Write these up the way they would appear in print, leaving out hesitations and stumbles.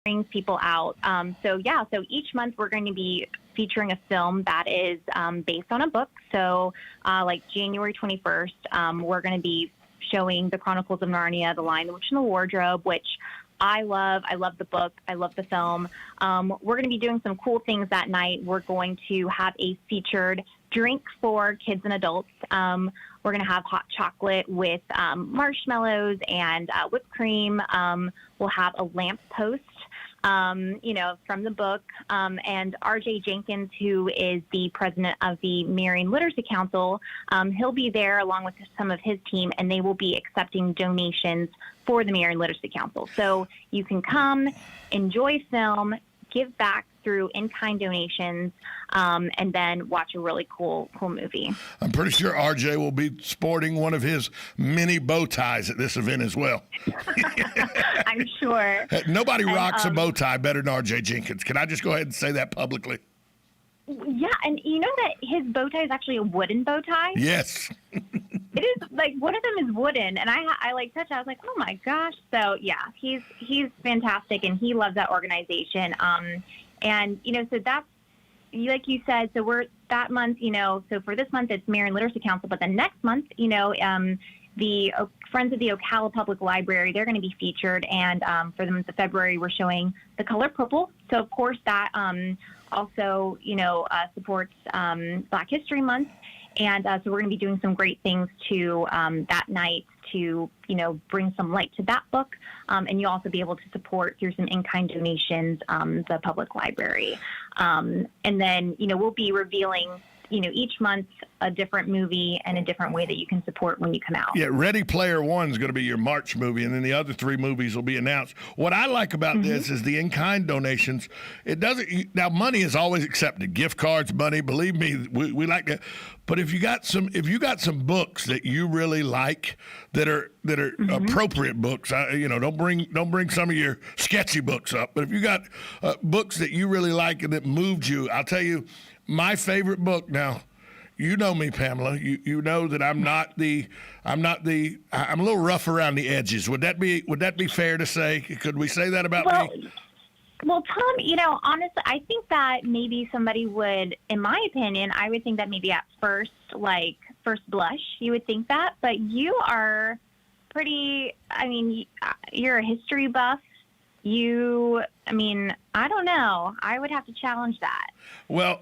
brings people out. So each month we're going to be featuring a film that is based on a book. So like January 21st, we're going to be showing The Chronicles of Narnia, The Lion, the Witch, and the Wardrobe, which I love. I love the book. I love the film. We're going to be doing some cool things that night. We're going to have a featured drink for kids and adults. We're going to have hot chocolate with marshmallows and whipped cream. We'll have a lamp post, from the book. And RJ Jenkins, who is the president of the Marion Literacy Council, he'll be there along with some of his team, and they will be accepting donations for the Marion Literacy Council. So you can come, enjoy film, give back through in-kind donations, and then watch a really cool movie. I'm pretty sure RJ will be sporting one of his mini bow ties at this event as well. I'm sure. Nobody rocks a bow tie better than RJ Jenkins. Can I just go ahead and say that publicly? Yeah, and you know that his bow tie is actually a wooden bow tie? Yes. It is, like, one of them is wooden, and I like touched it. I was like, oh my gosh. So yeah, he's fantastic, and he loves that organization. And so that's, like you said, so we're that month, so for this month it's Marion Literacy Council, but the next month, the Friends of the Ocala Public Library, they're going to be featured, and for the month of February we're showing The Color Purple. So of course that also supports Black History Month, and so we're going to be doing some great things to that night to bring some light to that book, and you'll also be able to support through some in-kind donations the public library, and then we'll be revealing each month a different movie and a different way that you can support when you come out. Yeah, Ready Player One is going to be your March movie, and then the other 3 movies will be announced. What I like about this is the in-kind donations. It doesn't now. Money is always accepted. Gift cards, money. Believe me, we like that. But if you got some books that you really like that are appropriate books, don't bring some of your sketchy books up. But if you got books that you really like and that moved you, I'll tell you. My favorite book now, you know me, Pamela. You know that I'm a little rough around the edges. Would that be fair to say? Could we say that about me? Well, Tom, honestly, I think that maybe somebody would, in my opinion, I would think that maybe at first blush, you would think that, but you are pretty, you're a history buff. I don't know. I would have to challenge that. Well,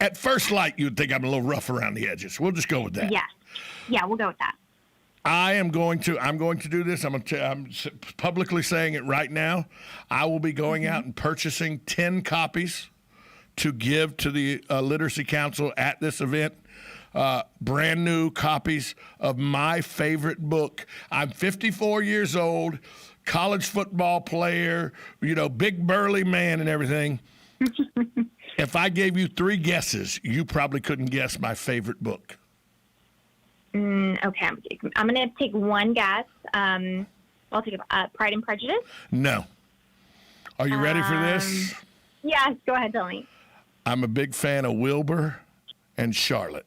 at first light, you would think I'm a little rough around the edges. We'll just go with that. Yes. Yeah, we'll go with that. I'm going to do this. I'm publicly saying it right now. I will be going out and purchasing 10 copies to give to the Literacy Council at this event. Brand new copies of my favorite book. I'm 54 years old, college football player, big burly man and everything. If I gave you 3 guesses, you probably couldn't guess my favorite book. Okay, I'm going to take one guess. I'll take Pride and Prejudice. No. Are you ready for this? Yes, go ahead, tell me. I'm a big fan of Wilbur and Charlotte.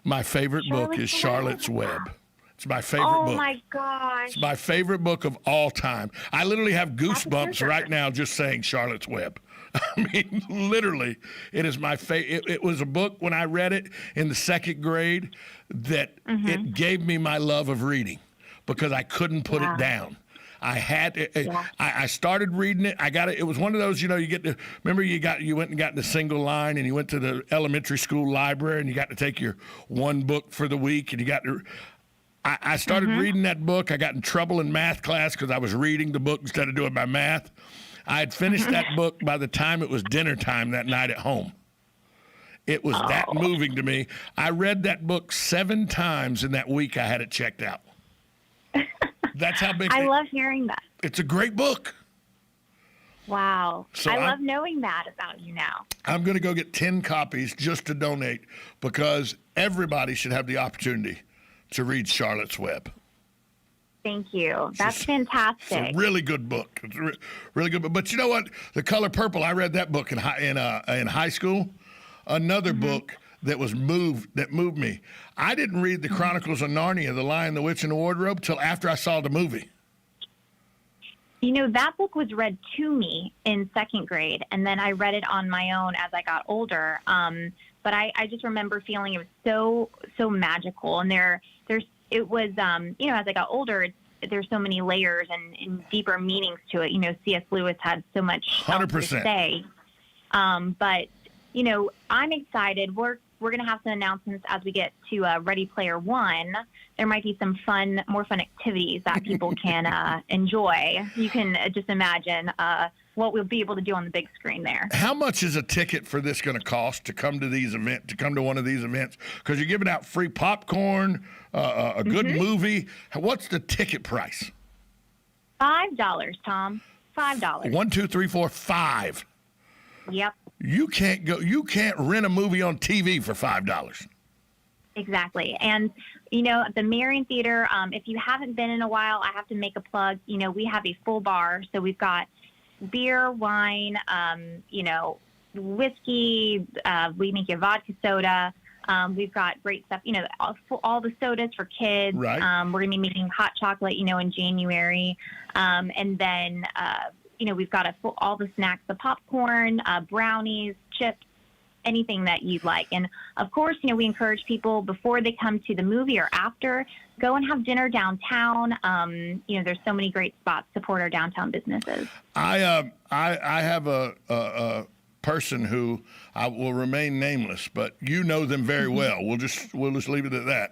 My favorite book is Charlotte's Web. It's my favorite book. Oh, my gosh. It's my favorite book of all time. I literally have goosebumps right now just saying Charlotte's Web. Literally, it is my favorite. It was a book when I read it in the 2nd grade that it gave me my love of reading because I couldn't put it down. I had it. I started reading it. I got it. It was one of those, you get to remember you went and got the single line and you went to the elementary school library and you got to take your one book for the week and you got to. I started reading that book. I got in trouble in math class because I was reading the book instead of doing my math. I had finished that book by the time it was dinner time that night at home. It was that moving to me. I read that book 7 times in that week I had it checked out. That's how big I love hearing that. It's a great book. Wow. So I love knowing that about you now. I'm going to go get 10 copies just to donate because everybody should have the opportunity to read Charlotte's Web. Thank you. That's fantastic. It's a really good book. It's a really good book. But you know what? The Color Purple, I read that book in high school. Another book that moved me. I didn't read the Chronicles of Narnia, The Lion, the Witch, and the Wardrobe till after I saw the movie. That book was read to me in second grade, and then I read it on my own as I got older. But I just remember feeling it was so magical, and it was as I got older, there's so many layers and deeper meanings to it. C.S. Lewis had so much 100% to say. But I'm excited. We're going to have some announcements as we get to Ready Player One. There might be some more fun activities that people can enjoy. You can just imagine what we'll be able to do on the big screen there. How much is a ticket for this going to cost to come to one of these events? Because you're giving out free popcorn, a good movie. What's the ticket price? $5, Tom. $5. 1, 2, 3, 4, 5. Yep. You can't rent a movie on TV for $5. Exactly. And, the Marion Theater, if you haven't been in a while, I have to make a plug. We have a full bar. So we've got beer, wine, whiskey. We make you vodka soda. We've got great stuff, all the sodas for kids. Right. We're going to be making hot chocolate, in January. And then, we've got all the snacks, the popcorn, brownies, chips, anything that you'd like. And of course, we encourage people before they come to the movie or after, go and have dinner downtown. There's so many great spots to support our downtown businesses. I have a person who I will remain nameless, but you know them very well. We'll just leave it at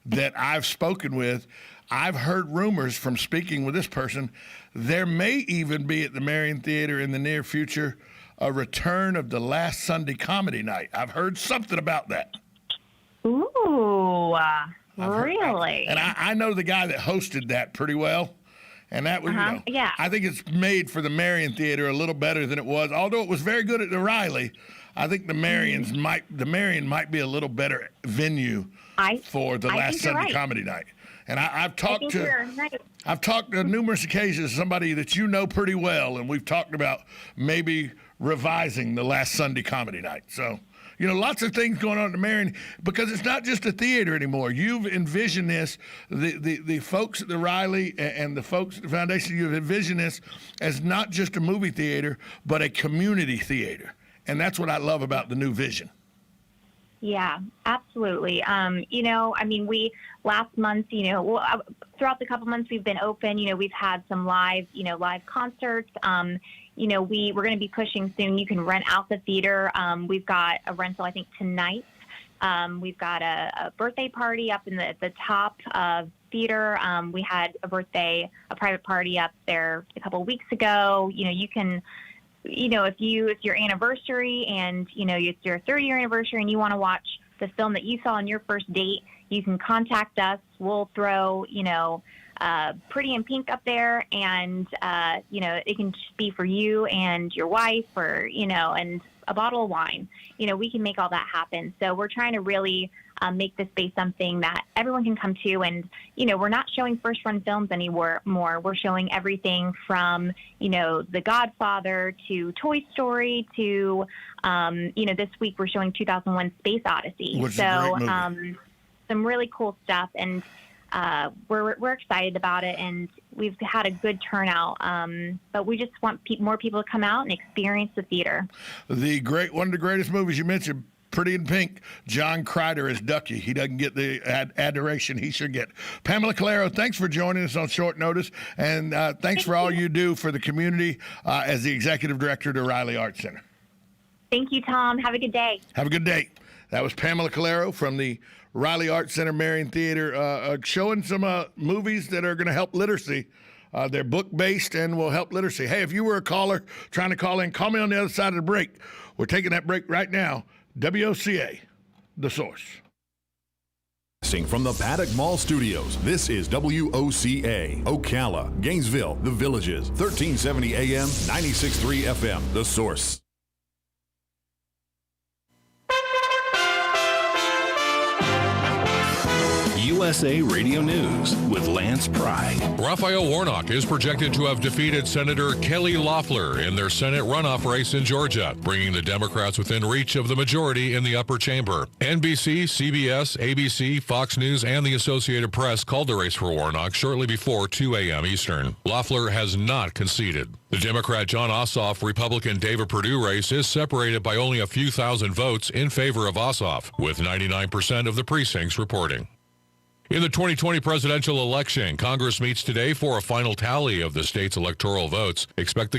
that I've spoken with. I've heard rumors from speaking with this person. There may even be at the Marion Theater in the near future a return of the last Sunday comedy night. I've heard something about that. Ooh, really? I know the guy that hosted that pretty well. And that was, yeah. I think it's made for the Marion Theater a little better than it was. Although it was very good at the Riley, I think the Marion might be a little better venue for the last Sunday comedy night. And I've talked to numerous occasions somebody that you know pretty well, and we've talked about maybe revising the last Sunday comedy night. So, lots of things going on at the Marion, because it's not just a theater anymore. You've envisioned this, the folks at the Riley and the folks at the foundation, you've envisioned this as not just a movie theater, but a community theater. And that's what I love about the new vision. Yeah, absolutely. We last month, throughout the couple months we've been open, we've had some live concerts. We're going to be pushing soon. You can rent out the theater. We've got a rental, I think, tonight. We've got a birthday party up in the top of theater. We had a private party up there a couple of weeks ago. You can. It's your anniversary and, it's your 30-year anniversary and you want to watch the film that you saw on your first date, you can contact us. We'll throw, Pretty in Pink up there and, it can just be for you and your wife or, and a bottle of wine. We can make all that happen. So we're trying to really make this space something that everyone can come to. And, we're not showing first-run films anymore. We're showing everything from, The Godfather to Toy Story to, this week we're showing 2001 Space Odyssey. Which is a great movie. Some really cool stuff. And we're excited about it. And we've had a good turnout. But we just want more people to come out and experience the theater. One of the greatest movies you mentioned, Pretty in Pink, John Crider as Ducky. He doesn't get the adoration he should get. Pamela Calero, thanks for joining us on short notice, and thanks for all you do for the community as the executive director of the Riley Arts Center. Thank you, Tom. Have a good day. Have a good day. That was Pamela Calero from the Riley Arts Center Marion Theater, showing some movies that are going to help literacy. They're book-based and will help literacy. Hey, if you were a caller trying to call in, call me on the other side of the break. We're taking that break right now. WOCA, The Source. From the Paddock Mall Studios, this is WOCA, Ocala, Gainesville, The Villages, 1370 AM, 96.3 FM, The Source. USA Radio News with Lance Pry. Raphael Warnock is projected to have defeated Senator Kelly Loeffler in their Senate runoff race in Georgia, bringing the Democrats within reach of the majority in the upper chamber. NBC, CBS, ABC, Fox News, and the Associated Press called the race for Warnock shortly before 2 a.m. Eastern. Loeffler has not conceded. The Democrat John Ossoff, Republican David Perdue race is separated by only a few thousand votes in favor of Ossoff, with 99% of the precincts reporting. In the 2020 presidential election, Congress meets today for a final tally of the state's electoral votes. Expect the